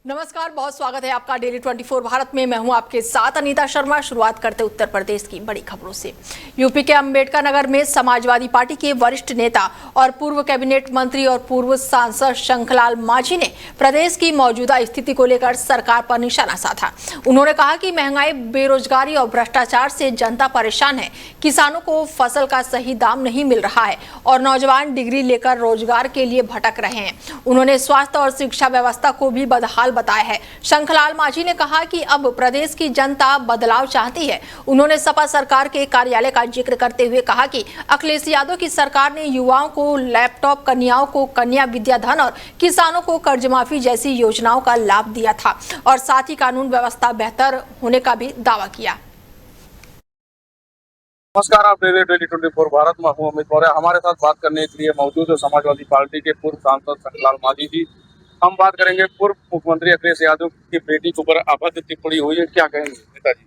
नमस्कार, बहुत स्वागत है आपका डेली 24 भारत में। मैं हूं आपके साथ अनीता शर्मा। शुरुआत करते उत्तर प्रदेश की बड़ी खबरों से। यूपी के अंबेडकर नगर में समाजवादी पार्टी के वरिष्ठ नेता और पूर्व कैबिनेट मंत्री और पूर्व सांसद शंखलाल मांझी ने प्रदेश की मौजूदा स्थिति को लेकर सरकार पर निशाना साधा। उन्होंने कहा कि महंगाई, बेरोजगारी और भ्रष्टाचार से जनता परेशान है। किसानों को फसल का सही दाम नहीं मिल रहा है और नौजवान डिग्री लेकर रोजगार के लिए भटक रहे हैं। उन्होंने स्वास्थ्य और शिक्षा व्यवस्था को भी बदहाल बताया है। शंखलाल मांझी ने कहा कि अब प्रदेश की जनता बदलाव चाहती है। उन्होंने सपा सरकार के कार्यालय का जिक्र करते हुए कहा कि अखिलेश यादव की सरकार ने युवाओं को लैपटॉप, कन्याओं को कन्या विद्याधन और किसानों को कर्ज माफी जैसी योजनाओं का लाभ दिया था और साथ ही कानून व्यवस्था बेहतर होने का भी दावा किया। नमस्कार, आप डेली 24 भारत में हूं अमित मौर्य। हमारे साथ बात करने के लिए मौजूद है समाजवादी पार्टी के पूर्व सांसद शंखलाल मांझी जी। हम बात करेंगे पूर्व मुख्यमंत्री अखिलेश यादव की बेटी के ऊपर अभद्र टिप्पणी हुई है, क्या कहेंगे नेताजी?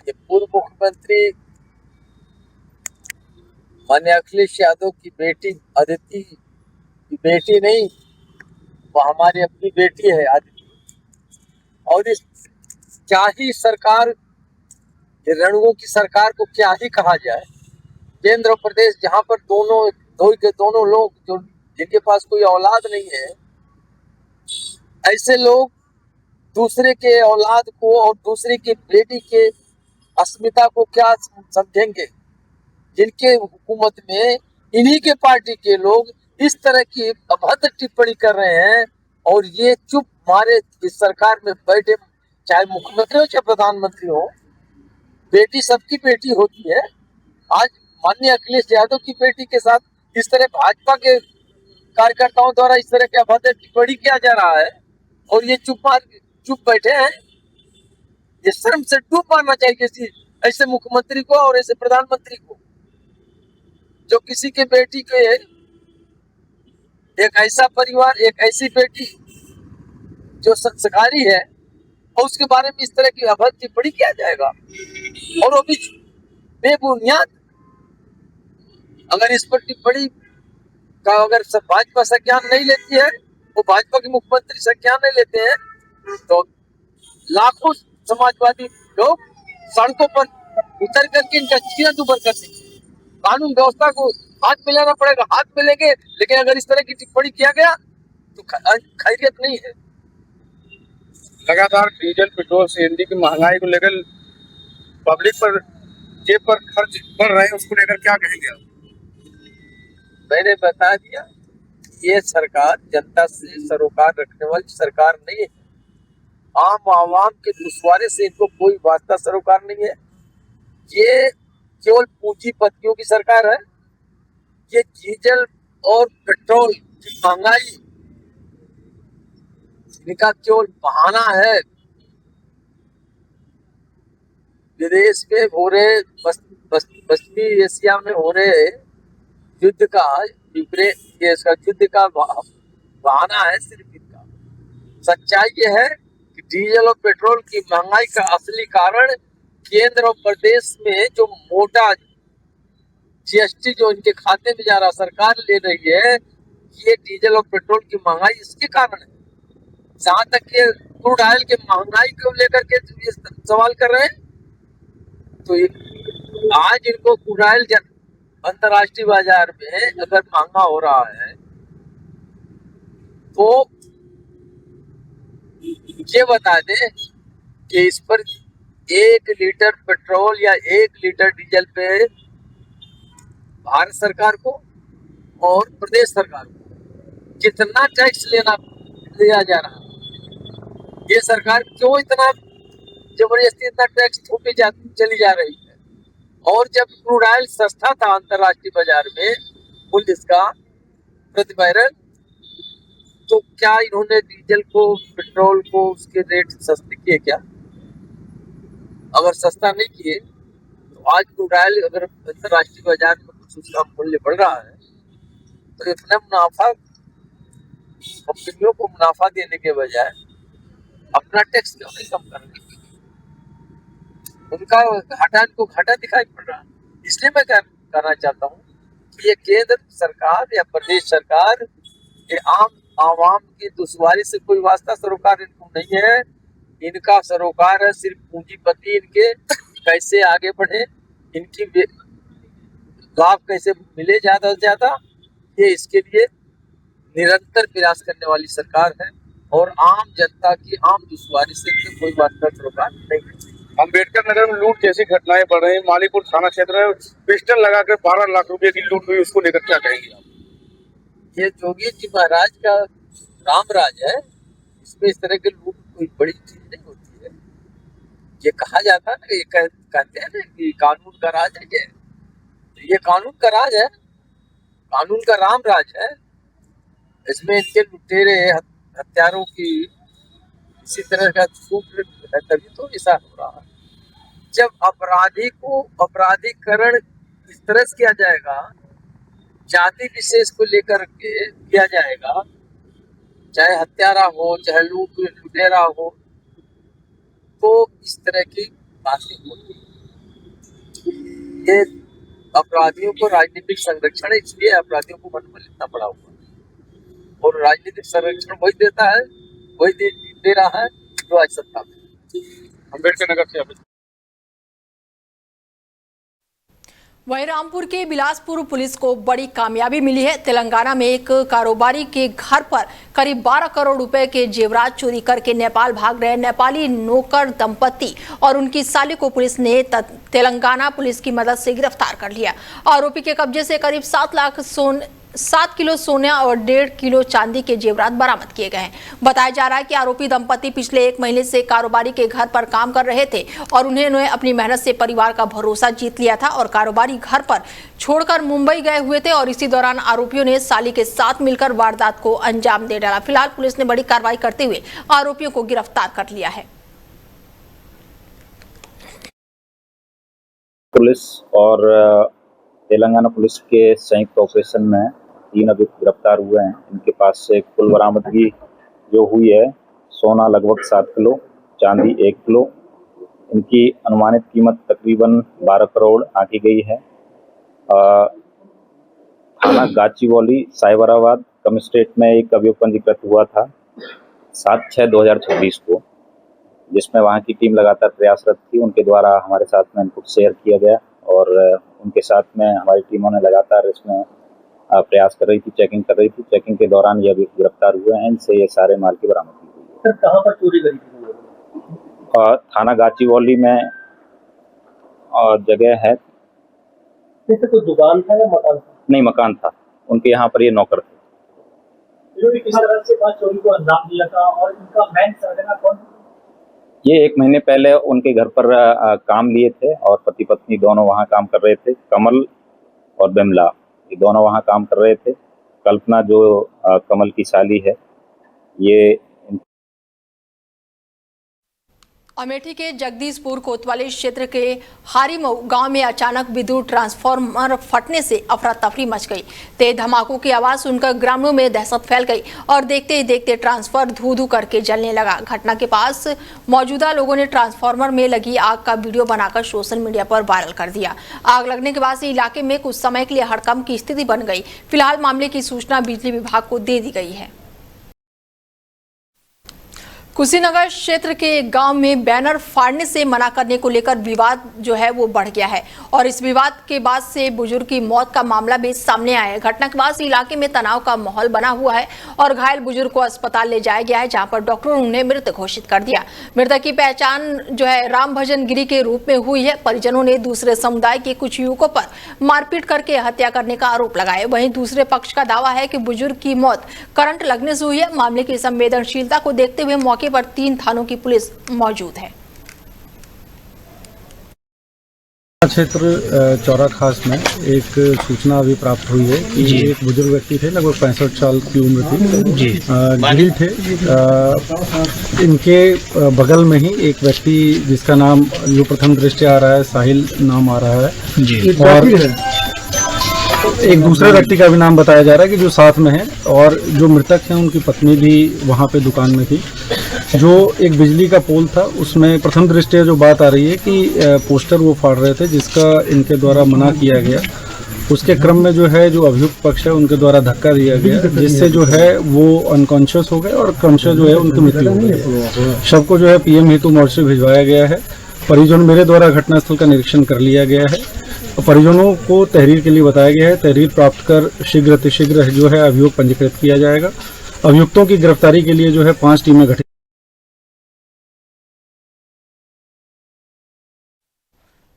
ये पूर्व मुख्यमंत्री माननीय अखिलेश यादव की बेटी अदिति की बेटी नहीं, वो हमारी अपनी बेटी है अदिति। और इस क्या ही सरकार, ये रणुओं की सरकार को क्या ही कहा जाए। केंद्र और प्रदेश जहाँ पर दोनों लोग जो जिनके पास कोई औलाद नहीं है, ऐसे लोग दूसरे के औलाद को और दूसरे की बेटी के अस्मिता को क्या समझेंगे। जिनके हुकूमत में इन्हीं के पार्टी के लोग इस तरह की अभद्र टिप्पणी कर रहे हैं और ये चुप हमारे इस सरकार में बैठे, चाहे मुख्यमंत्री हो चाहे प्रधानमंत्री हो, बेटी सबकी बेटी होती है। आज माननीय अखिलेश यादव की बेटी के साथ इस तरह भाजपा के कार्यकर्ताओं द्वारा इस तरह की अभद्र टिप्पणी किया जा रहा है और ये चुप बैठे हैं। ये शर्म से डूब मारना चाहिए किसी ऐसे मुख्यमंत्री को और ऐसे प्रधानमंत्री को, जो किसी के बेटी के एक ऐसा परिवार, एक ऐसी बेटी जो संस्कारी है और उसके बारे में इस तरह की अभद्र टिप्पणी किया जाएगा और वो भी बेबुनियाद। अगर इस पर टिप्पणी का अगर भाजपा संज्ञान नहीं लेती है, वो भाजपा के मुख्यमंत्री संज्ञान नहीं लेते हैं, तो लाखों समाजवादी लोग सड़कों पर उतर करके इनका चीरा दुबर कर देंगे। कानून व्यवस्था को हाथ में लेना पड़ेगा, हाथ में लेंगे, लेकिन अगर इस तरह की टिप्पणी किया गया तो खैरियत नहीं है। लगातार डीजल, पेट्रोल, सीएनजी की महंगाई को लेकर पब्लिक पर जेब पर खर्च बढ़ रहे हैं, उसको लेकर क्या कहेंगे आप? मैंने बता दिया, ये सरकार जनता से सरोकार रखने वाली सरकार नहीं है। आम आवाम के दुश्वारे से इनको कोई वास्ता सरोकार नहीं है। ये केवल पूंजीपतियों की सरकार है। ये डीजल और पेट्रोल की महंगाई इनका केवल बहाना है। विदेश में हो रहे, पश्चिमी एशिया में हो रहे युद्ध का, यूक्रेन देश का युद्ध का बहाना है सिर्फ इनका। सच्चाई ये है कि डीजल और पेट्रोल की महंगाई का असली कारण केंद्र और प्रदेश में जो मोटा जीएसटी जो इनके खाते में जा रहा, सरकार ले रही है, ये डीजल और पेट्रोल की महंगाई इसके कारण है। जहां तक ये क्रूड ऑयल के महंगाई को लेकर के ये सवाल कर रहे हैं, तो आज इनको क्रूड ऑयल अंतर्राष्ट्रीय बाजार में अगर महंगा हो रहा है तो ये बता दें कि इस पर 1 लीटर पेट्रोल या 1 लीटर डीजल पे भारत सरकार को और प्रदेश सरकार को कितना टैक्स लिया जा रहा है। ये सरकार क्यों इतना जबरदस्ती इतना टैक्स थोपी चली जा रही है। और जब क्रूड ऑयल सस्ता था अंतर्राष्ट्रीय बाजार में, मूल्य इसका प्रति बैरल, तो क्या इन्होंने डीजल को, पेट्रोल को उसके रेट सस्ते किए क्या? अगर सस्ता नहीं किए तो आज क्रूड ऑयल अगर अंतर्राष्ट्रीय बाजार में कुछ उसका मूल्य बढ़ रहा है तो इतना मुनाफा कंपनियों को मुनाफा देने के बजाय अपना टैक्स क्यों नहीं कम करने? उनका घाटा, इनको घाटा दिखाई पड़ रहा है। इसलिए मैं कहना चाहता हूँ कि ये केंद्र सरकार या प्रदेश सरकार ये आम आवाम की दुश्वारी से कोई वास्ता सरोकार इनको नहीं है। इनका सरोकार है सिर्फ पूंजीपति इनके कैसे आगे बढ़े, इनकी लाभ कैसे मिले ज्यादा से ज्यादा, ये इसके लिए निरंतर प्रयास करने वाली सरकार है और आम जनता की आम दुश्वारी से इनमें कोई वास्ता सरोकार नहीं है। अम्बेडकर नगर में लूट जैसी घटनाएं बढ़ रही हैं। मालीपुर थाना क्षेत्र में पिस्टल लगाकर 12 लाख रुपए की लूट हुई, उसको लेकर क्या कहेंगे आप? ये जोगी जी महाराज का राम राज है, इसमें इस तरह के लूट कोई बड़ी चीज नहीं होती है। ये कहा जाता है ना, ये कहते हैं ना कि कानून का राज है। ये कानून का राज है, कानून का राम राज है। इसमें इनके लुटेरे हत्यारों की इसी तरह का छूट है, तभी तो ऐसा हो रहा है। जब अपराधी को अपराधीकरण इस तरह से किया जाएगा, जाति विशेष को लेकर के किया जाएगा, चाहे हत्यारा हो चाहे लुटेरा हो, तो इस तरह की बातें होती है। ये अपराधियों को राजनीतिक संरक्षण, इसलिए अपराधियों को मन में लेना पड़ा हुआ है और राजनीतिक संरक्षण वही देता है, वही दे रहा है जो आज सत्ता में। अम्बेडकर नगर से वहीं रामपुर के बिलासपुर पुलिस को बड़ी कामयाबी मिली है। तेलंगाना में एक कारोबारी के घर पर करीब 12 करोड़ रुपए के जेवरात चोरी करके नेपाल भाग रहे नेपाली नौकर दंपति और उनकी साली को पुलिस ने तेलंगाना पुलिस की मदद से गिरफ्तार कर लिया। आरोपी के कब्जे से करीब 7 किलो सोना और 1.5 किलो चांदी के जेवरात बरामद किए गए हैं। बताया जा रहा है कि आरोपी दंपति पिछले 1 महीने से कारोबारी के घर पर काम कर रहे थे और उन्होंने अपनी मेहनत से परिवार का भरोसा जीत लिया था और कारोबारी घर पर छोड़कर मुंबई गए हुए थे और इसी दौरान आरोपियों ने साली के साथ मिलकर वारदात को अंजाम दे डाला। फिलहाल पुलिस ने बड़ी कार्रवाई करते हुए आरोपियों को गिरफ्तार कर लिया है। पुलिस और तेलंगाना पुलिस के संयुक्त ऑपरेशन में 3 अभियुक्त गिरफ्तार हुए हैं। इनके पास से कुल बरामदगी जो हुई है, सोना लगभग 7 किलो, चांदी 1 किलो। इनकी अनुमानित कीमत तकरीबन 12 करोड़ आंकी गई है। थाना गाचीवाली साइबराबाद कमिश्नरेट में एक अभियोग पंजीकृत हुआ था 7/6/2026 को, जिसमें वहाँ की टीम लगातार प्रयासरत थी। उनके द्वारा हमारे साथ में इनपुट शेयर किया गया और उनके साथ में हमारी टीमों ने लगातार इसमें प्रयास कर रही थी, चेकिंग कर रही थी। चेकिंग के दौरान ये अभी गिरफ्तार हुए हैं। इनसे ये सारे माल की बरामदगी हुई है। कहाँ पर चोरी करी थी? थाना गाचीवाली में जगह है। कोई दुकान था या मकान था? नहीं, मकान था। उनके यहाँ पर ये नौकर थे। किस तरह से चोरी को अंजाम दिया था और इनका मेन सरगना कौन? ये 1 महीने पहले उनके घर पर काम लिए थे और पति पत्नी दोनों वहाँ काम कर रहे थे। कमल और बिमला ये दोनों वहाँ काम कर रहे थे। कल्पना जो कमल की साली है, ये अमेठी के जगदीशपुर कोतवाली क्षेत्र के हारीमऊ गांव में अचानक विद्युत ट्रांसफार्मर फटने से अफरा तफरी मच गई। तेज धमाकों की आवाज सुनकर ग्रामीणों में दहशत फैल गई और देखते ही देखते ट्रांसफार्मर धू धू करके जलने लगा। घटना के पास मौजूदा लोगों ने ट्रांसफार्मर में लगी आग का वीडियो बनाकर सोशल मीडिया पर वायरल कर दिया। आग लगने के बाद से इलाके में कुछ समय के लिए हड़कंप की स्थिति बन गई। फिलहाल मामले की सूचना बिजली विभाग को दे दी गई है। कुशीनगर क्षेत्र के गांव में बैनर फाड़ने से मना करने को लेकर विवाद जो है वो बढ़ गया है और इस विवाद के बाद से बुजुर्ग की मौत का मामला भी सामने आया है। घटना के बाद से इलाके में तनाव का माहौल बना हुआ है और घायल बुजुर्ग को अस्पताल ले जाया गया है, जहां पर डॉक्टरों ने उन्हें मृत घोषित कर दिया। मृतक की पहचान जो है राम भजन गिरी के रूप में हुई है। परिजनों ने दूसरे समुदाय के कुछ युवकों पर मारपीट करके हत्या करने का आरोप लगाया। वहीं दूसरे पक्ष का दावा है कि बुजुर्ग की मौत करंट लगने से हुई है। मामले की संवेदनशीलता को देखते हुए मौके पर 3 थानों की पुलिस मौजूद है। क्षेत्र चौरा खास में एक सूचना अभी प्राप्त हुई है कि एक बुजुर्ग व्यक्ति थे, लगभग 65 साल की उम्र थी, गिरी थे। इनके बगल में ही एक व्यक्ति जिसका नाम जो प्रथम दृष्टि आ रहा है साहिल नाम आ रहा है और एक दूसरे व्यक्ति का भी नाम बताया जा रहा है कि जो साथ में है और जो मृतक हैं उनकी पत्नी भी वहाँ पे दुकान में थी। जो एक बिजली का पोल था उसमें प्रथम दृष्टया जो बात आ रही है कि पोस्टर वो फाड़ रहे थे, जिसका इनके द्वारा मना किया गया उसके क्रम में जो है जो अभियुक्त पक्ष है उनके द्वारा धक्का दिया गया, जिससे जो है वो अनकॉन्शियस हो गए और क्रमशः जो है उनकी मृत्यु हो गई। शव को जो है पीएम हेतु मोर्चरी भिजवाया गया है। परिजन मेरे द्वारा घटनास्थल का निरीक्षण कर लिया गया है। परिजनों को तहरीर के लिए बताया गया है। तहरीर प्राप्त कर शीघ्र अतिशीघ्र जो है अभियोग पंजीकृत किया जाएगा। अभियुक्तों की गिरफ्तारी के लिए जो है 5 टीमें गठित।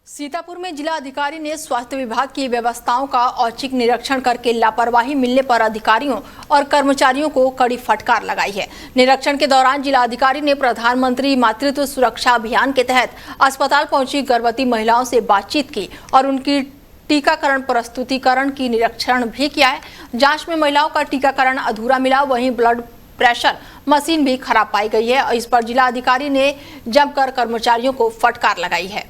सीतापुर में जिला अधिकारी ने स्वास्थ्य विभाग की व्यवस्थाओं का औचक निरीक्षण करके लापरवाही मिलने पर अधिकारियों और कर्मचारियों को कड़ी फटकार लगाई है। निरीक्षण के दौरान जिला अधिकारी ने प्रधानमंत्री मातृत्व सुरक्षा अभियान के तहत अस्पताल पहुंची गर्भवती महिलाओं से बातचीत की और उनकी टीकाकरण प्रस्तुतिकरण की निरीक्षण भी किया है। जांच में महिलाओं का टीकाकरण अधूरा मिला, वहीं ब्लड प्रेशर मशीन भी खराब पाई गई है। इस पर जिला अधिकारी ने जमकर कर्मचारियों को फटकार लगाई है।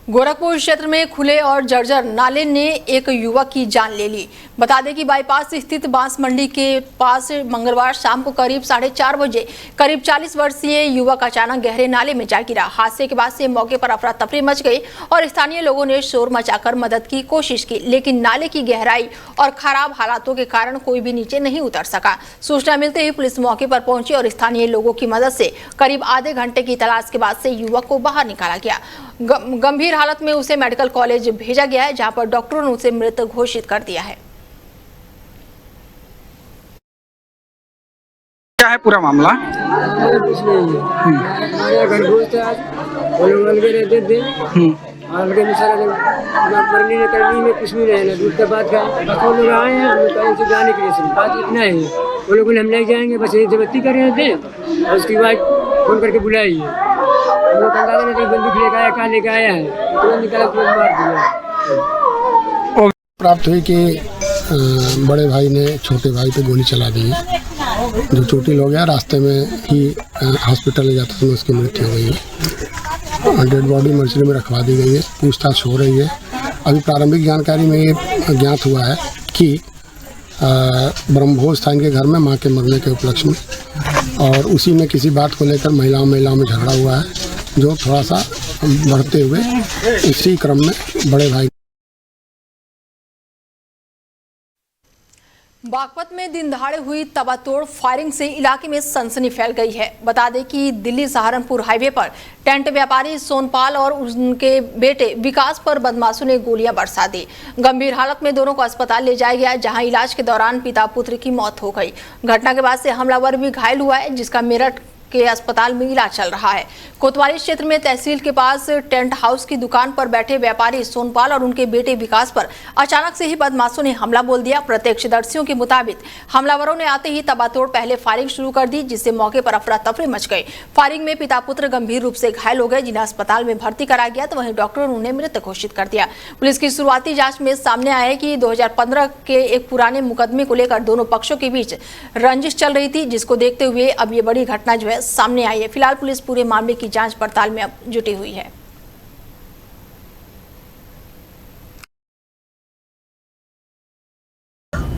गोरखपुर क्षेत्र में खुले और जर्जर नाले ने एक युवक की जान ले ली। बता दें कि बाईपास स्थित बांस मंडी के पास मंगलवार शाम को करीब 4:30 बजे करीब 40 वर्षीय युवक अचानक गहरे नाले में जा गिरा। हादसे के बाद से मौके पर अफरा तफरी मच गई और स्थानीय लोगों ने शोर मचाकर मदद की कोशिश की, लेकिन नाले की गहराई और खराब हालातों के कारण कोई भी नीचे नहीं उतर सका। सूचना मिलते ही पुलिस मौके पर पहुंची और स्थानीय लोगों की मदद से करीब आधे घंटे की तलाश के बाद से युवक को बाहर निकाला गया। गंभीर हालत में उसे मेडिकल कॉलेज भेजा गया है, जहां पर डॉक्टरों ने उसे मृत घोषित कर दिया है। क्या है पूरा मामला? कुछ नहीं है। हमारे घर दोस्त है, आज वो लोग अलगे रहते थे, अलगे में सारा ना पढ़ने न करने में कुछ भी नहीं है, दूध का बात का बस वो लोग आए हैं, हम लोग कहीं से जाने के लिए सिर्फ बात इतना है। वो लोगों ने हम नहीं जाएंगे, बस ये जबरदस्ती कर रहे थे और उसकी वाइफ फोन करके बुलाई है। हम लोग अंदाजा नहीं बंदूक लेकर आया, कहाँ लेकर आया है, तुरंत निकाला तुरंत मार दिया। प्राप्त हुई कि बड़े भाई ने छोटे भाई पे गोली चला दी है, जो चोटिल हो गया। रास्ते में ही हॉस्पिटल ले जाते समय उसकी मृत्यु हो गई है। डेड बॉडी मर्चरी में रखवा दी गई है, पूछताछ हो रही है। अभी प्रारंभिक जानकारी में ये ज्ञात हुआ है कि ब्रह्मभोज था इनके घर में मां के मरने के उपलक्ष्य में, और उसी में किसी बात को लेकर महिलाओं में झगड़ा हुआ है, जो थोड़ा सा बढ़ते हुए इसी क्रम में बड़े भाई। बागपत में दिन दहाड़े हुई तबातोड़ फायरिंग से इलाके में सनसनी फैल गई है। बता दें कि दिल्ली सहारनपुर हाईवे पर टेंट व्यापारी सोनपाल और उनके बेटे विकास पर बदमाशों ने गोलियां बरसा दी। गंभीर हालत में दोनों को अस्पताल ले जाया गया, जहां इलाज के दौरान पिता पुत्र की मौत हो गई। घटना के बाद से हमलावर भी घायल हुआ है, जिसका मेरठ के अस्पताल में इलाज चल रहा है। कोतवाली क्षेत्र में तहसील के पास टेंट हाउस की दुकान पर बैठे व्यापारी सोनपाल और उनके बेटे विकास पर अचानक से ही बदमाशों ने हमला बोल दिया। प्रत्यक्षदर्शियों के मुताबिक हमलावरों ने आते ही तबातोड़ पहले फायरिंग शुरू कर दी, जिससे मौके पर अफरा तफरी मच गई। फायरिंग में पिता पुत्र गंभीर रूप से घायल हो गए, जिन्हें अस्पताल में भर्ती कराया गया, तो वहीं डॉक्टरों ने उन्हें मृत घोषित कर दिया। पुलिस की शुरुआती जांच में सामने आया है कि 2015 के एक पुराने मुकदमे को लेकर दोनों पक्षों के बीच रंजिश चल रही थी, जिसको देखते हुए अब ये बड़ी घटना जो है सामने आई है। फिलहाल पुलिस पूरे मामले की जांच पड़ताल में अब जुटी हुई है।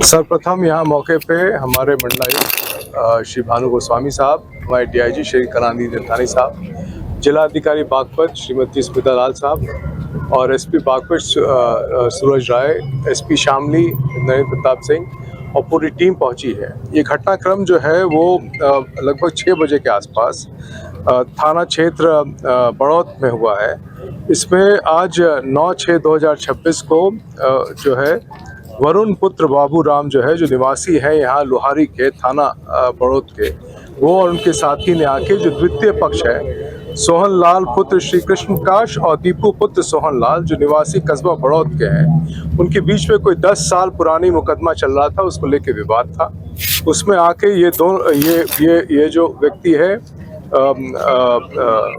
सर्वप्रथम यहाँ मौके पे हमारे मंडलायुक्त श्री भानु गोस्वामी साहब, हमारे डीआईजी श्री कलानिधि देवतानी साहब, जिला अधिकारी बागपत श्रीमती स्मिता लाल साहब और एसपी बागपत सूरज राय, एसपी शामली नरेंद्र प्रताप सिंह और पूरी टीम पहुंची है। ये घटनाक्रम जो है वो लगभग 6 बजे के आसपास थाना क्षेत्र बड़ौत में हुआ है। इसमें आज 9/6/2026 को जो है वरुण पुत्र बाबू राम जो है, जो निवासी है यहाँ लोहारी के थाना बड़ौत के, वो और उनके साथी ने आके जो द्वितीय पक्ष है सोहन लाल पुत्र श्री कृष्ण प्रकाश और दीपू पुत्र सोहन लाल, जो निवासी कस्बा बड़ौत के हैं, उनके बीच में कोई 10 साल पुरानी मुकदमा चल रहा था, उसको लेके विवाद था। उसमें आके ये जो व्यक्ति है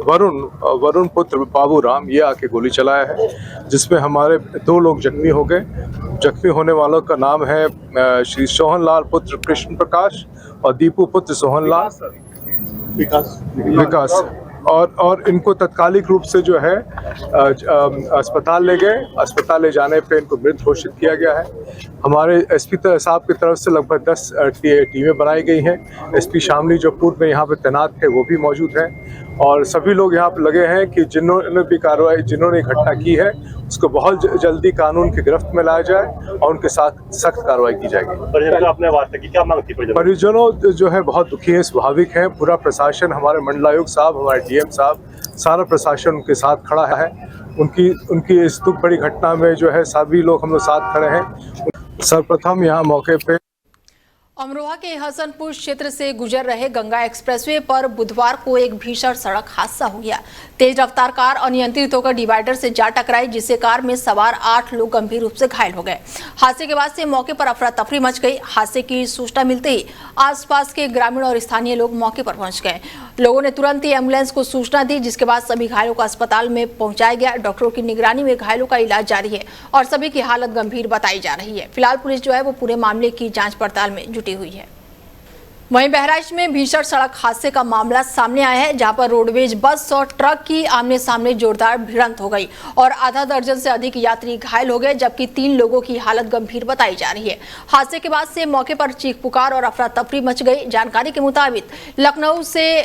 वरुण पुत्र बाबू राम, ये आके गोली चलाया है, जिसमें हमारे 2 लोग जख्मी हो गए। जख्मी होने वालों का नाम है श्री सोहन लाल पुत्र कृष्ण प्रकाश और दीपू पुत्र सोहन लाल विकास और इनको तत्कालिक रूप से जो है अस्पताल ले गए। अस्पताल ले जाने पे इनको मृत घोषित किया गया है। हमारे एसपी साहब की तरफ से लगभग 10 टीमें बनाई गई हैं। एसपी शामली जो पूर्व में यहाँ पे तैनात थे वो भी मौजूद हैं और सभी लोग यहाँ पर लगे हैं कि जिन्होंने घटना की है उसको बहुत जल्दी कानून की गिरफ्त में लाया जाए और उनके साथ सख्त कार्रवाई की जाएगी। परिजनों आपने वार्ता की, क्या मांग थी परिजनों जो है बहुत दुखी है, स्वाभाविक है। पूरा प्रशासन, हमारे मंडलायुक्त साहब, हमारे डीएम साहब, सारा प्रशासन उनके साथ खड़ा है। उनकी इस दुख बड़ी घटना में जो है सभी लोग हम लोग साथ खड़े हैं। सर्वप्रथम यहाँ मौके पे अमरोहा के हसनपुर क्षेत्र से गुजर रहे गंगा एक्सप्रेसवे पर बुधवार को एक भीषण सड़क हादसा हो गया। तेज रफ्तार कार अनियंत्रित होकर डिवाइडर से जा टकराई, जिससे कार में सवार 8 लोग गंभीर रूप से घायल हो गए। हादसे के बाद से मौके पर अफरा तफरी मच गई। हादसे की सूचना मिलते ही आसपास के ग्रामीण और स्थानीय लोग मौके पर पहुंच गए। लोगों ने तुरंत ही एम्बुलेंस को सूचना दी, जिसके बाद सभी घायलों को अस्पताल में पहुंचाया गया। डॉक्टरों की निगरानी में घायलों का इलाज जारी है और सभी की हालत गंभीर बताई जा रही है। फिलहाल पुलिस जो है वो पूरे मामले की जांच पड़ताल में जुटी हुई है। वहीं बहराइच में भीषण सड़क हादसे का मामला सामने आया है, जहां पर रोडवेज बस और ट्रक की आमने सामने जोरदार भिड़ंत हो गई और आधा दर्जन से अधिक यात्री घायल हो गए, जबकि 3 लोगों की हालत गंभीर बताई जा रही है। हादसे के बाद से मौके पर चीख पुकार और अफरा तफरी मच गई। जानकारी के मुताबिक लखनऊ से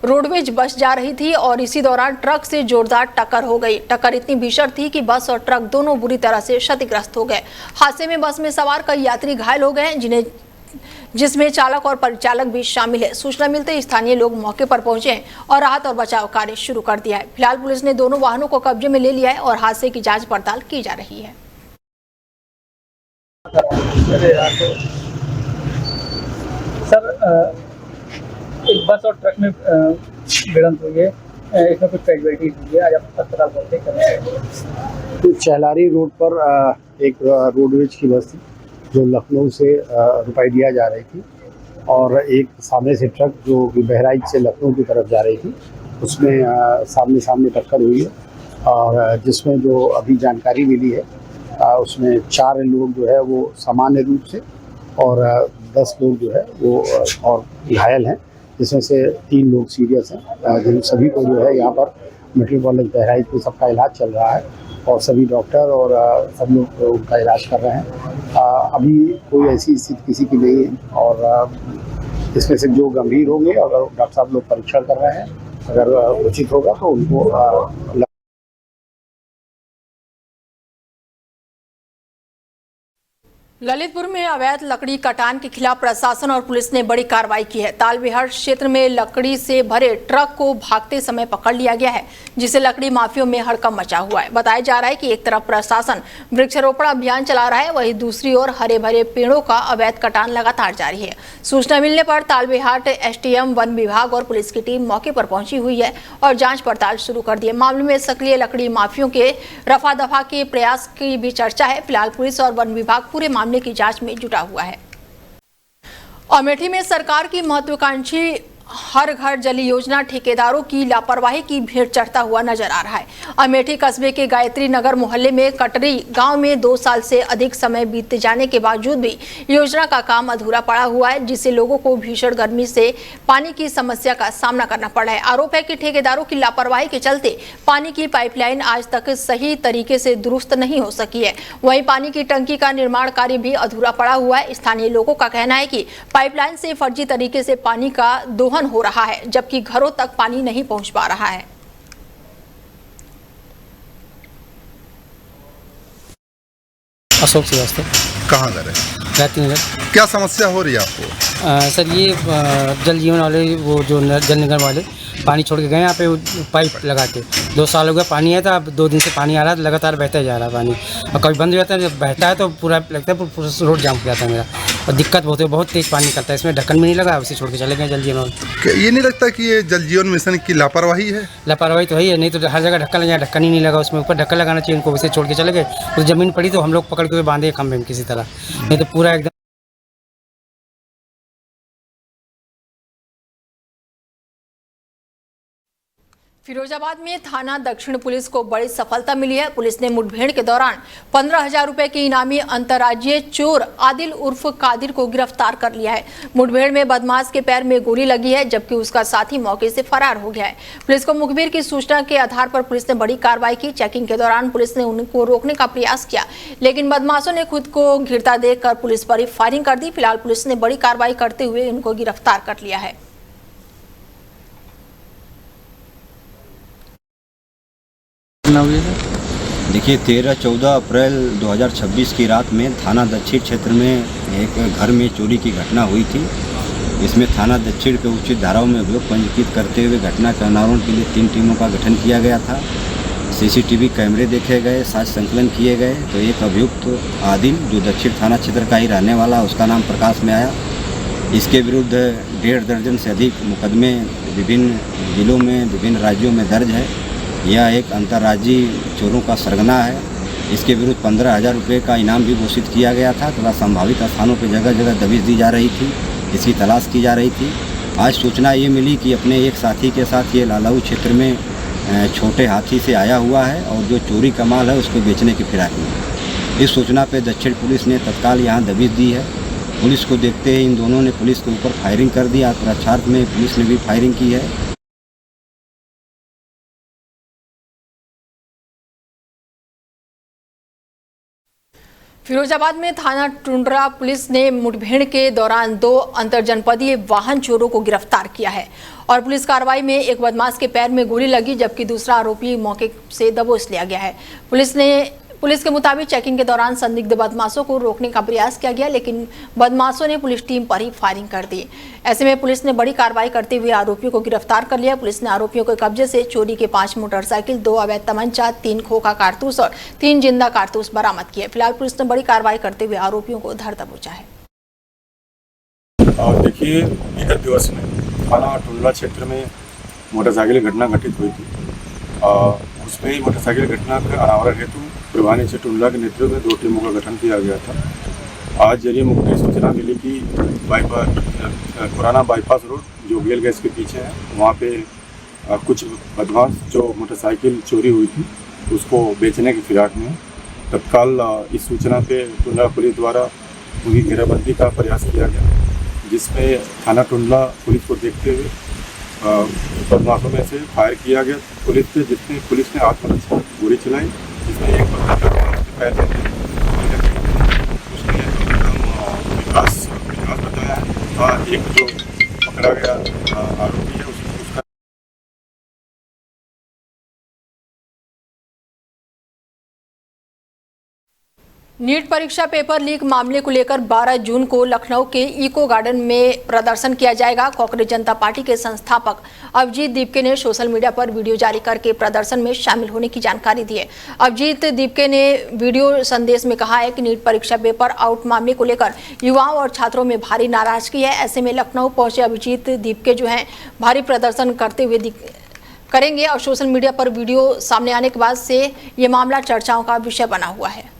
रोडवेज बस जा रही थी और इसी दौरान ट्रक से जोरदार टक्कर हो गई। टक्कर इतनी भीषण थी कि बस और ट्रक दोनों बुरी तरह से क्षतिग्रस्त हो गए। हादसे में बस में सवार कई यात्री घायल हो गए, जिसमें चालक और परिचालक भी शामिल है। सूचना मिलते ही स्थानीय लोग मौके पर पहुंचे हैं और राहत और बचाव कार्य शुरू कर दिया है। फिलहाल पुलिस ने दोनों वाहनों को कब्जे में ले लिया है और हादसे की जांच पड़ताल की जा रही है। सर, एक बस और ट्रक में भिड़ंत हुई है, इसमें कुछ कैजुअलिटी हुई है। आज आप अस्पताल पहुंचे। तो चहलारी रोड पर एक रोडवेज की बस थी जो लखनऊ से रुपैडिया जा रही थी और एक सामने से ट्रक जो बहराइच से लखनऊ की तरफ जा रही थी, उसमें सामने टक्कर हुई है और जिसमें जो अभी जानकारी मिली है उसमें 4 लोग जो है वो सामान्य रूप से और 10 लोग जो है वो और घायल हैं, जिसमें से 3 लोग सीरियस हैं। जिन सभी को जो है यहाँ पर मेडिकल कॉलेज बहराइच में सबका इलाज चल रहा है और सभी डॉक्टर और सब लोग उनका इलाज कर रहे हैं। अभी कोई ऐसी स्थिति किसी की नहीं है और इसमें से जो गंभीर होंगे अगर डॉक्टर साहब लोग परीक्षण कर रहे हैं, अगर उचित होगा तो उनको ललितपुर में अवैध लकड़ी कटान के खिलाफ प्रशासन और पुलिस ने बड़ी कार्रवाई की है। तालबेहट क्षेत्र में लकड़ी से भरे ट्रक को भागते समय पकड़ लिया गया है, जिससे लकड़ी माफियों में हड़कंप मचा हुआ है। बताया जा रहा है कि एक तरफ प्रशासन वृक्षारोपण अभियान चला रहा है, वहीं दूसरी ओर हरे भरे पेड़ों का अवैध कटान लगातार जारी है। सूचना मिलने पर तालबेहट एसडीएम, वन विभाग और पुलिस की टीम मौके पर पहुंची हुई है और जाँच पड़ताल शुरू कर दी है। मामले में सक्रिय लकड़ी माफियों के रफा दफा के प्रयास की भी चर्चा है। फिलहाल पुलिस और वन विभाग पूरे मामले की जांच में जुटा हुआ है। अमेठी में सरकार की महत्वाकांक्षी हर घर जल योजना ठेकेदारों की लापरवाही की भीड़ चढ़ता हुआ नजर आ रहा है। अमेठी कस्बे के गायत्री नगर मोहल्ले में कटरी गांव में 2 साल से अधिक समय बीतते जाने के बावजूद भी योजना का काम अधूरा पड़ा हुआ है, जिससे लोगों को भीषण गर्मी से पानी की समस्या का सामना करना पड़ रहा है। आरोप है कि ठेकेदारों की लापरवाही के चलते पानी की पाइपलाइन आज तक सही तरीके से दुरुस्त नहीं हो सकी है। वहीं पानी की टंकी का निर्माण कार्य भी अधूरा पड़ा हुआ है। स्थानीय लोगों का कहना है कि पाइपलाइन से फर्जी तरीके से पानी का दोहन हो रहा है, जबकि घरों तक पानी नहीं पहुंच पा रहा है। अशोक श्रीवास्तव। कहाँ घर है? गायत्री नगर। क्या समस्या हो रही है आपको? सर ये जल जीवन वाले वो जो जल निगम वाले पानी छोड़ के गए यहाँ पे पाइप लगा के 2 साल हो गया पानी है, तो अब 2 दिन से पानी आ रहा है, लगातार बहता ही जा रहा है पानी और कभी बंद हो जाता है। जब बहता है तो पूरा लगता है पूरा रोड जाम हो जाता है मेरा और दिक्कत बहुत है, बहुत तेज़ पानी निकलता है। इसमें ढक्कन भी नहीं लगा, उसे छोड़ के चले गए जल जीवन। ये नहीं लगता कि ये जल जीवन मिशन की लापरवाही है? लापरवाही तो है, नहीं तो हर जगह ढक्कन लगा, ढक्कन ही नहीं लगा उसमें। ऊपर ढक्कन लगाना चाहिए उनको, उसे छोड़ के चले गए। तो ज़मीन पड़ी तो हम लोग पकड़ के बांधे खंभे में किसी तरह, नहीं तो पूरा एकदम। फिरोजाबाद में थाना दक्षिण पुलिस को बड़ी सफलता मिली है। पुलिस ने मुठभेड़ के दौरान 15,000 रुपए के इनामी अंतर्राज्यीय चोर आदिल उर्फ कादिर को गिरफ्तार कर लिया है। मुठभेड़ में बदमाश के पैर में गोली लगी है, जबकि उसका साथी मौके से फरार हो गया है। पुलिस को मुखबिर की सूचना के आधार पर पुलिस ने बड़ी कार्रवाई की। चेकिंग के दौरान पुलिस ने उनको रोकने का प्रयास किया, लेकिन बदमाशों ने खुद को घिरता देखकर पुलिस पर फायरिंग कर दी। फिलहाल पुलिस ने बड़ी कार्रवाई करते हुए उनको गिरफ्तार कर लिया है। घटना हुई है सर? देखिए 13-14 अप्रैल 2026 की रात में थाना दक्षिण क्षेत्र में एक घर में चोरी की घटना हुई थी। इसमें थाना दक्षिण के उचित धाराओं में अभियोग पंजीकृत करते हुए घटना के अनावरण के लिए 3 टीमों का गठन किया गया था। सीसीटीवी कैमरे देखे गए, साक्ष्य संकलन किए गए तो एक अभियुक्त आदिल जो दक्षिण थाना क्षेत्र का ही रहने वाला, उसका नाम प्रकाश में आया। इसके विरुद्ध 1.5 दर्जन से अधिक मुकदमे विभिन्न जिलों में, विभिन्न राज्यों में दर्ज है। यह एक अंतर्राज्यीय चोरों का सरगना है। इसके विरुद्ध 15,000 रुपये का इनाम भी घोषित किया गया था तथा संभावित स्थानों पर जगह जगह दबिश दी जा रही थी, इसकी तलाश की जा रही थी। आज सूचना ये मिली कि अपने एक साथी के साथ ये लालाऊ क्षेत्र में छोटे हाथी से आया हुआ है और जो चोरी का माल है उसको बेचने की फिराक में। इस सूचना पर दक्षिण पुलिस ने तत्काल यहाँ दबिश दी है। पुलिस को देखते ही इन दोनों ने पुलिस के ऊपर फायरिंग कर दी। आत्मरक्षार्थ में पुलिस ने भी फायरिंग की है। फिरोजाबाद में थाना टुंड्रा पुलिस ने मुठभेड़ के दौरान 2 अंतरजनपदीय वाहन चोरों को गिरफ्तार किया है और पुलिस कार्रवाई में एक बदमाश के पैर में गोली लगी जबकि दूसरा आरोपी मौके से दबोच लिया गया है। पुलिस के मुताबिक चेकिंग के दौरान संदिग्ध बदमाशों को रोकने का प्रयास किया गया लेकिन बदमाशों ने पुलिस टीम पर ही फायरिंग कर दी। ऐसे में पुलिस ने बड़ी कार्रवाई करते हुए आरोपियों को गिरफ्तार कर लिया। पुलिस ने आरोपियों के कब्जे से चोरी के 5 मोटरसाइकिल, 2 अवैध तमंचा, 3 खोखा कारतूस और 3 जिंदा कारतूस बरामद किए। फिलहाल पुलिस ने बड़ी कार्रवाई करते हुए आरोपियों को धर दबोचा है। देखिए, विगत दिवस में थाना टुंडला क्षेत्र में मोटरसाइकिल घटना घटित हुई थी। उसमें मोटरसाइकिल घटना का अनावरण हेतु प्रभारी से टुंडला के नेतृत्व में 2 टीमों का गठन किया गया था। आज जरिए मुख्य सूचना मिली कि पुराना बाईपास रोड जो गेल गैस के पीछे है, वहाँ पे कुछ बदमाश जो मोटरसाइकिल चोरी हुई थी उसको बेचने की फिराक में तत्काल इस सूचना पे टुंडला पुलिस द्वारा उनकी घेराबंदी का प्रयास किया गया, जिसमें थाना टुंडला पुलिस को देखते हुए बदमाशों में से फायर किया गया पुलिस पे, जिसमें पुलिस ने आत्मरक्षा गोली चलाई, जिसमें एक बदमाश के पैर में उसने विकास बताया है और एक जो पकड़ा गया आरोपी है उसका नीट परीक्षा पेपर लीक मामले को लेकर 12 जून को लखनऊ के इको गार्डन में प्रदर्शन किया जाएगा। कांग्रेस जनता पार्टी के संस्थापक अभिजीत दीपके ने सोशल मीडिया पर वीडियो जारी करके प्रदर्शन में शामिल होने की जानकारी दी है। अभिजीत दीपके ने वीडियो संदेश में कहा है कि नीट परीक्षा पेपर आउट मामले को लेकर युवाओं और छात्रों में भारी नाराजगी है। ऐसे में लखनऊ पहुंचे अभिजीत दीपके जो है भारी प्रदर्शन करते हुए करेंगे और सोशल मीडिया पर वीडियो सामने आने के बाद से ये मामला चर्चाओं का विषय बना हुआ है।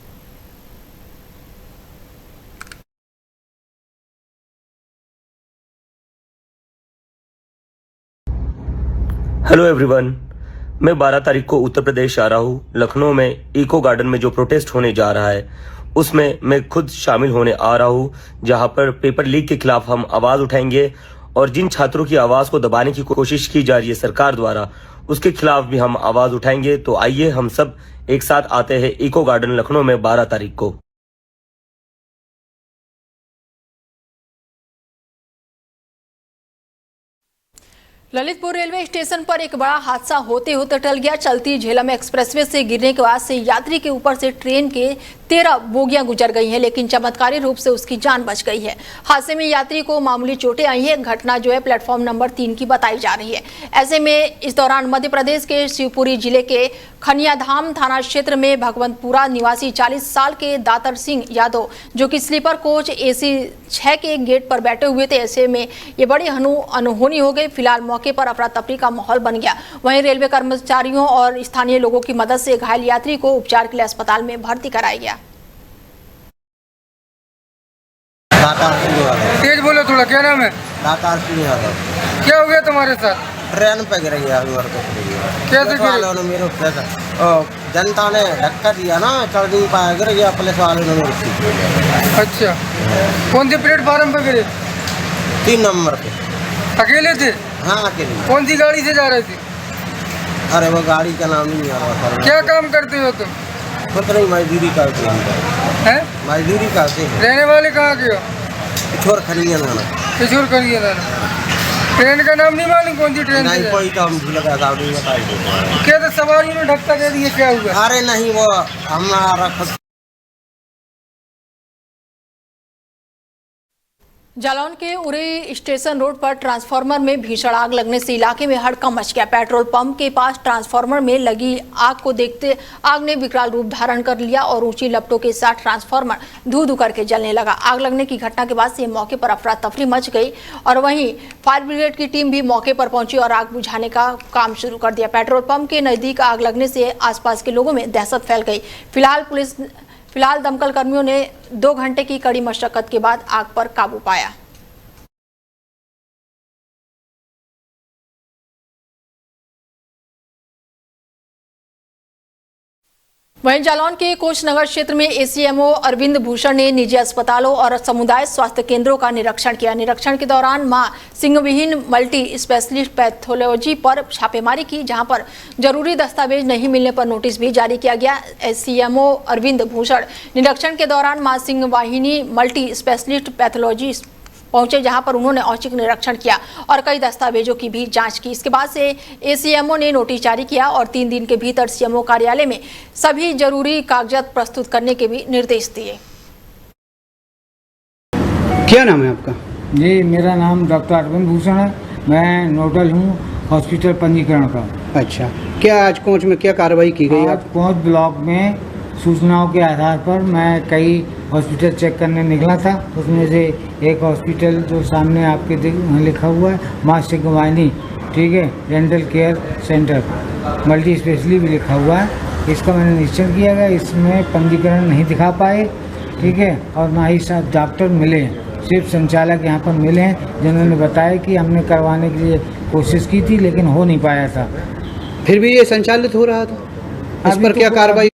हेलो एवरीवन, मैं 12 तारीख को उत्तर प्रदेश आ रहा हूँ। लखनऊ में इको गार्डन में जो प्रोटेस्ट होने जा रहा है उसमें मैं खुद शामिल होने आ रहा हूँ, जहाँ पर पेपर लीक के खिलाफ हम आवाज उठाएंगे और जिन छात्रों की आवाज को दबाने की कोशिश की जा रही है सरकार द्वारा, उसके खिलाफ भी हम आवाज उठाएंगे। तो आइए हम सब एक साथ आते हैं इको गार्डन लखनऊ में 12 तारीख को। ललितपुर रेलवे स्टेशन पर एक बड़ा हादसा होते होते टल गया। चलती झेलम एक्सप्रेसवे से गिरने के बाद से यात्री के ऊपर से ट्रेन के 13 बोगियां गुजर गई हैं, लेकिन चमत्कारी रूप से उसकी जान बच गई है। हादसे में यात्री को मामूली चोटें आई हैं। घटना जो है प्लेटफॉर्म नंबर 3 की बताई जा रही है। ऐसे में इस दौरान मध्य प्रदेश के शिवपुरी जिले के खनियाधाम थाना क्षेत्र में भगवंतपुरा निवासी 40 साल के दातर सिंह यादव, जो कि स्लीपर कोच AC 6 के गेट पर बैठे हुए थे, ऐसे में ये बड़ी अनहोनी हो गई। फिलहाल मौके पर अफरा तफरी का माहौल बन गया। वहीं रेलवे कर्मचारियों और स्थानीय लोगों की मदद से घायल यात्री को उपचार के लिए अस्पताल में भर्ती कराया गया। तेज बोलो थोड़ा, क्या नाम है? क्या हो गया तुम्हारे साथ? ट्रेन पे गिर गया। कैसे गिरे? मेरे जनता ने धक्का दिया ना, चढ़ नहीं पाया, गिर गया। पुलिस वालों ने अच्छा, कौन से प्लेटफार्म पे गिरे? 3 नंबर पे। अकेले थे? हाँ अकेले। कौन सी गाड़ी से जा रहे थे? अरे वो गाड़ी का नाम नहीं आ रहा। क्या काम करते हो तुम? कुछ नहीं, मजदूरी करते हैं। मजदूरी करते हैं। रहने वाले कहाँ के हो? किशोर खनियाधाम। किशोर खनियाधाम। ट्रेन का नाम नहीं मालूम कौन सी ट्रेन नहीं कोई तो हम भूल गया था, नहीं बताई देते। क्या तो सवारी ने धक्का दे दिया, क्या हुआ? अरे नहीं वो हमारा जालौन के उरी स्टेशन रोड पर ट्रांसफार्मर में भीषण आग लगने से इलाके में हड़कंप मच गया। पेट्रोल पंप के पास ट्रांसफार्मर में लगी आग को देखते आग ने विकराल रूप धारण कर लिया और ऊंची लपटों के साथ ट्रांसफार्मर धू धू करके जलने लगा। आग लगने की घटना के बाद से मौके पर अफरा तफरी मच गई और वहीं फायर ब्रिगेड की टीम भी मौके पर पहुंची और आग बुझाने का काम शुरू कर दिया। पेट्रोल पंप के नजदीक आग लगने से आसपास के लोगों में दहशत फैल गई। फिलहाल दमकल कर्मियों ने 2 घंटे की कड़ी मशक्कत के बाद आग पर काबू पाया। वहीं जालौन के कोचनगर क्षेत्र में एसीएमओ अरविंद भूषण ने निजी अस्पतालों और समुदाय स्वास्थ्य केंद्रों का निरीक्षण किया। निरीक्षण के दौरान मां सिंहविहीन मल्टी स्पेशलिस्ट पैथोलॉजी पर छापेमारी की, जहां पर जरूरी दस्तावेज नहीं मिलने पर नोटिस भी जारी किया गया। एसीएमओ अरविंद भूषण निरीक्षण के दौरान मां सिंहवाहिनी मल्टी स्पेशलिस्ट पैथोलॉजी पहुंचे, जहां पर उन्होंने औचक निरीक्षण किया और कई दस्तावेजों की भी जांच की। इसके बाद से एसीएमओ ने नोटिस जारी किया और 3 दिन के भीतर सीएमओ कार्यालय में सभी जरूरी कागजात प्रस्तुत करने के भी निर्देश दिए। क्या नाम है आपका? जी मेरा नाम डॉक्टर अरविंद भूषण है, मैं नोडल हूँ हॉस्पिटल पंजीकरण का। अच्छा, क्या आज कोच में क्या कार्रवाई की गई? आज कोच ब्लॉक में सूचनाओं के आधार पर मैं कई हॉस्पिटल चेक करने निकला था। उसमें से एक हॉस्पिटल जो सामने आपके लिखा हुआ है मां सिंहवाहिनी, ठीक है, dental care centre multi specialist भी लिखा हुआ है, इसका मैंने निरीक्षण किया गया। इसमें पंजीकरण नहीं दिखा पाए, ठीक है, और ना ही साथ डॉक्टर मिले, सिर्फ संचालक यहाँ पर मिले हैं जिन्होंने बताया कि हमने करवाने के लिए कोशिश की थी लेकिन हो नहीं पाया था। फिर भी ये संचालित हो रहा था, इस पर क्या कार्रवाई?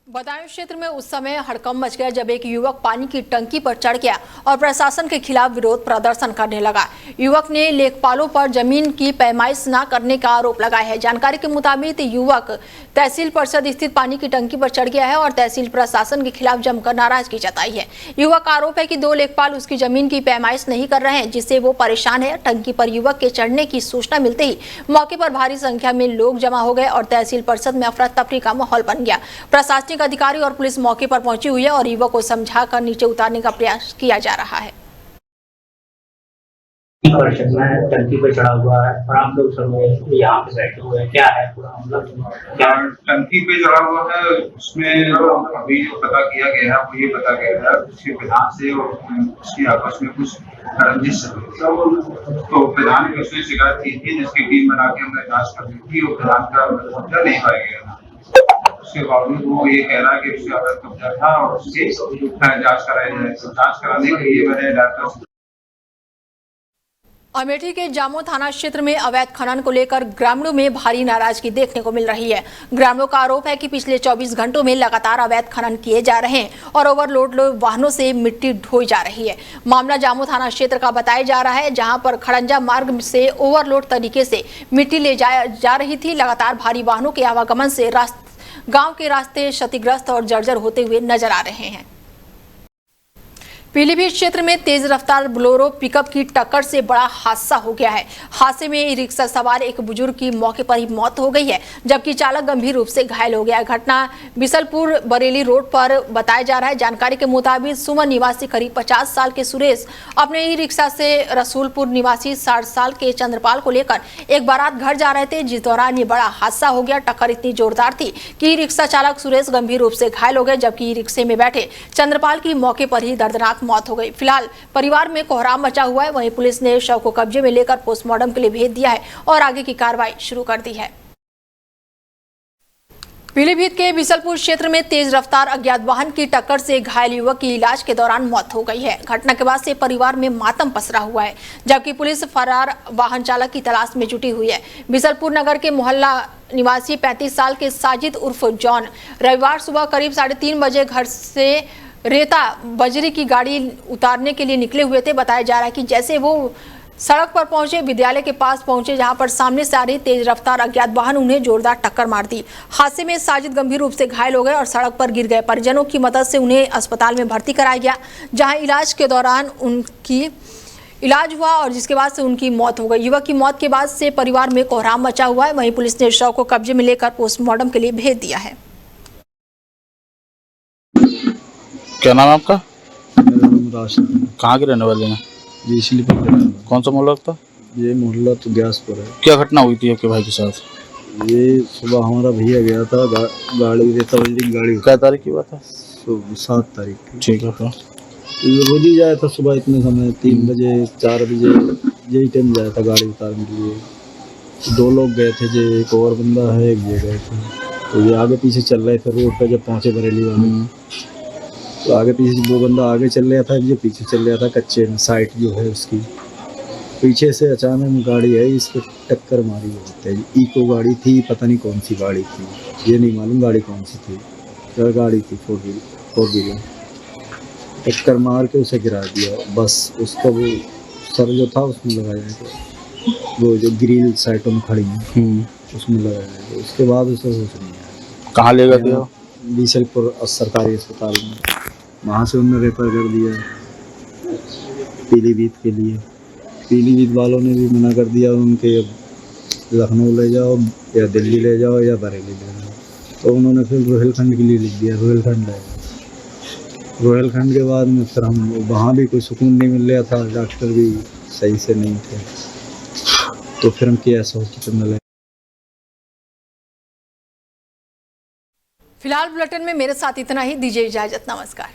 बदायूं क्षेत्र में उस समय हड़कंप मच गया जब एक युवक पानी की टंकी पर चढ़ गया और प्रशासन के खिलाफ विरोध प्रदर्शन करने लगा। युवक ने लेखपालों पर जमीन की पैमाइश न करने का आरोप लगाया है। जानकारी के मुताबिक युवक तहसील परिषद स्थित पानी की टंकी पर चढ़ गया है और तहसील प्रशासन के खिलाफ जमकर नाराजगी जताई है। युवक का आरोप है कि 2 लेखपाल उसकी जमीन की पैमाइश नहीं कर रहे हैं, जिससे वो परेशान है। टंकी पर युवक के चढ़ने की सूचना मिलते ही मौके पर भारी संख्या में लोग जमा हो गए और तहसील परिषद में अफरा तफरी का माहौल बन गया। प्रशासनिक अधिकारी और पुलिस मौके पर पहुंची हुई है और युवक को समझाकर नीचे उतारने का प्रयास किया जा रहा है। परिषद में टंकी पे चढ़ा हुआ है और आप लोग सब यहाँ पे बैठे हुए हैं, क्या है पूरा मतलब? क्या टंकी पे चढ़ा हुआ है, उसमें अभी जो पता किया गया है वो ये पता गया है उसके प्रधान से और उसकी आपस में कुछ रंजिश तो प्रधान ने उसने शिकायत की थी, जिसकी टीम बना के हमने जांच कर ली थी और प्रधान का कब्जा नहीं पाया गया था। उसके बावजूद वो ये कह रहा है कि उसके अवैध कब्जा था और उसकी जांच कराई जाए। तो जांच कराने के लिए मैंने डॉक्टर अमेठी के जामो थाना क्षेत्र में अवैध खनन को लेकर ग्रामीणों में भारी नाराजगी देखने को मिल रही है। ग्रामीणों का आरोप है कि पिछले 24 घंटों में लगातार अवैध खनन किए जा रहे हैं और ओवरलोड वाहनों से मिट्टी ढोई जा रही है। मामला जामो थाना क्षेत्र का बताया जा रहा है, जहां पर खड़ंजा मार्ग से ओवरलोड तरीके से मिट्टी ले जा रही थी। लगातार भारी वाहनों के आवागमन से गांव के रास्ते क्षतिग्रस्त और जर्जर होते हुए नजर आ रहे हैं। पीलीभीत क्षेत्र में तेज रफ्तार बोलेरो पिकअप की टक्कर से बड़ा हादसा हो गया है। हादसे में ई रिक्शा सवार एक बुजुर्ग की मौके पर ही मौत हो गई है, जबकि चालक गंभीर रूप से घायल हो गया है। घटना बिसलपुर बरेली रोड पर बताया जा रहा है। जानकारी के मुताबिक सुमन निवासी करीब 50 साल के सुरेश अपने ई रिक्शा से रसूलपुर निवासी 60 साल के चंद्रपाल को लेकर एक बारात घर जा रहे थे, जिस दौरान ये बड़ा हादसा हो गया। टक्कर इतनी जोरदार थी कि ई रिक्शा चालक सुरेश गंभीर रूप से घायल हो गए, जबकि ई रिक्शे में बैठे चंद्रपाल की मौके पर ही दर्दनाक मौत हो गई। फिलहाल परिवार में कोहराम मचा हुआ है। वहीं पुलिस ने शव को कब्जे में लेकर पोस्टमार्टम के लिए भेज दिया है और आगे की कार्रवाई शुरू कर दी है। पीलीभीत के बिसलपुर क्षेत्र में तेज रफ्तार अज्ञात वाहन की टक्कर से घायल युवक की इलाज के दौरान मौत हो गई है। घटना के बाद से परिवार में मातम पसरा हुआ है, जबकि पुलिस फरार वाहन चालक की तलाश में जुटी हुई है। बिसलपुर नगर के मोहल्ला निवासी 35 साल के साजिद उर्फ जॉन रविवार सुबह करीब 3:30 बजे घर से रेता बजरी की गाड़ी उतारने के लिए निकले हुए थे। बताया जा रहा है कि जैसे वो सड़क पर पहुंचे, विद्यालय के पास पहुंचे, जहां पर सामने से आ रही तेज रफ्तार अज्ञात वाहन उन्हें जोरदार टक्कर मार दी। हादसे में साजिद गंभीर रूप से घायल हो गए और सड़क पर गिर गए। परिजनों की मदद से उन्हें अस्पताल में भर्ती कराया गया, जहां इलाज के दौरान उनकी इलाज हुआ और जिसके बाद से उनकी मौत हो गई। युवक की मौत के बाद से परिवार में कोहराम मचा हुआ है। वहीं पुलिस ने शव को कब्जे में लेकर पोस्टमार्टम के लिए भेज दिया है। क्या नाम है आपका? कहाँ के रहने वाले हैं? जी इसलिए कौन सा मोहल्ला था? ये मोहल्ला तो ग्यासपुर है। क्या घटना हुई थी आपके भाई के साथ? ये सुबह हमारा भैया गया था गाड़ी रेता वेल्डिंग गाड़ी। क्या तारीख की बात है? 7 तारीख की। ठीक है। फिर ये रोज ही जाया था सुबह इतने समय 3 बजे 4 बजे यही टाइम जाया था गाड़ी उतारने के लिए। 2 लोग गए थे, जो एक और बंदा है, एक ये गए थे। तो ये आगे पीछे चल रहे थे रोड पे। जब पहुँचे बरेली वाले तो आगे पीछे वो बंदा आगे चल रहा था, ये पीछे चल रहा था कच्चे में। साइड जो है उसकी पीछे से अचानक गाड़ी है इस पर टक्कर मारी होती है। इको गाड़ी थी, पता नहीं कौन सी गाड़ी थी, ये नहीं मालूम गाड़ी कौन सी थी। क्या गाड़ी थी? 4 व्हीलर। टक्कर मार के उसे गिरा दिया। बस उसका वो सर जो था उसमें लगाया गया, वो जो ग्रिल साइडों में खड़ी है उसमें लगाया गया। उसके बाद उसे होश नहीं आया। कहाँ ले गए थे? बीसलपुर सरकारी अस्पताल में। वहाँ से उन्होंने रेफर कर दिया पीलीभीत के लिए। पीलीभीत वालों ने भी मना कर दिया उनके, लखनऊ ले जाओ या दिल्ली ले जाओ या बरेली ले जाओ। तो उन्होंने फिर रोहिलखंड के लिए लिख दिया, रोहिलखंड ले जाओ। रोहिलखंड के बाद में फिर हम वहाँ भी कोई सुकून नहीं मिल रहा था, डॉक्टर भी सही से नहीं थे, तो फिर हम KS हॉस्पिटल में ले। फिलहाल बुलेटिन में मेरे साथ इतना ही। दीजिए इजाजत, नमस्कार।